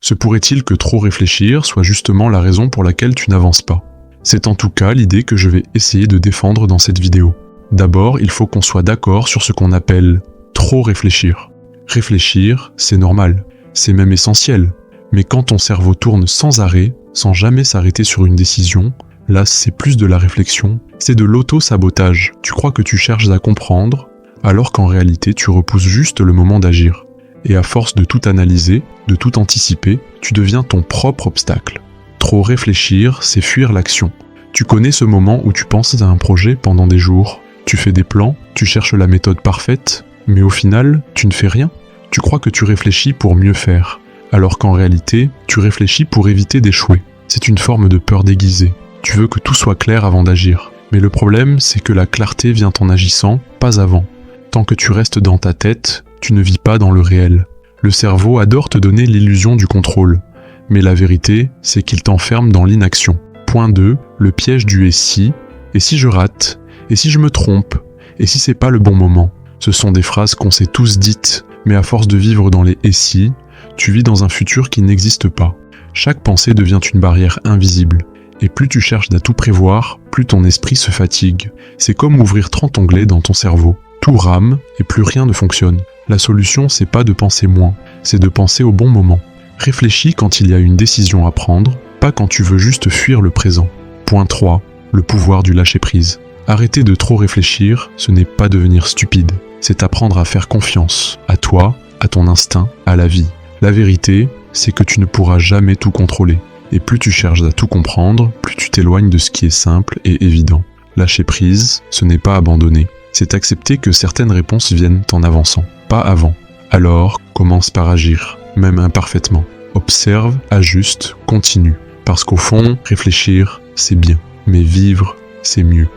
Se pourrait-il que trop réfléchir soit justement la raison pour laquelle tu n'avances pas? C'est en tout cas l'idée que je vais essayer de défendre dans cette vidéo. D'abord, il faut qu'on soit d'accord sur ce qu'on appelle trop réfléchir. Réfléchir, c'est normal, c'est même essentiel. Mais quand ton cerveau tourne sans arrêt, sans jamais s'arrêter sur une décision, là c'est plus de la réflexion, c'est de l'auto-sabotage. Tu crois que tu cherches à comprendre, alors qu'en réalité tu repousses juste le moment d'agir. Et à force de tout analyser, de tout anticiper, tu deviens ton propre obstacle. Trop réfléchir, c'est fuir l'action. Tu connais ce moment où tu penses à un projet pendant des jours, tu fais des plans, tu cherches la méthode parfaite, mais au final, tu ne fais rien. Tu crois que tu réfléchis pour mieux faire, alors qu'en réalité, tu réfléchis pour éviter d'échouer. C'est une forme de peur déguisée. Tu veux que tout soit clair avant d'agir. Mais le problème, c'est que la clarté vient en agissant, pas avant. Tant que tu restes dans ta tête, tu ne vis pas dans le réel. Le cerveau adore te donner l'illusion du contrôle. Mais la vérité, c'est qu'il t'enferme dans l'inaction. Point 2, le piège du « et si ». Et si je rate? Et si je me trompe? Et si c'est pas le bon moment? Ce sont des phrases qu'on s'est tous dites, mais à force de vivre dans les « et si », tu vis dans un futur qui n'existe pas. Chaque pensée devient une barrière invisible. Et plus tu cherches à tout prévoir, plus ton esprit se fatigue. C'est comme ouvrir 30 onglets dans ton cerveau. Tout rame et plus rien ne fonctionne. La solution, c'est pas de penser moins, c'est de penser au bon moment. Réfléchis quand il y a une décision à prendre, pas quand tu veux juste fuir le présent. Point 3, le pouvoir du lâcher-prise. Arrêter de trop réfléchir, ce n'est pas devenir stupide. C'est apprendre à faire confiance, à toi, à ton instinct, à la vie. La vérité, c'est que tu ne pourras jamais tout contrôler. Et plus tu cherches à tout comprendre, plus tu t'éloignes de ce qui est simple et évident. Lâcher prise, ce n'est pas abandonner. C'est accepter que certaines réponses viennent en avançant, pas avant. Alors, commence par agir, même imparfaitement. Observe, ajuste, continue. Parce qu'au fond, réfléchir, c'est bien. Mais vivre, c'est mieux.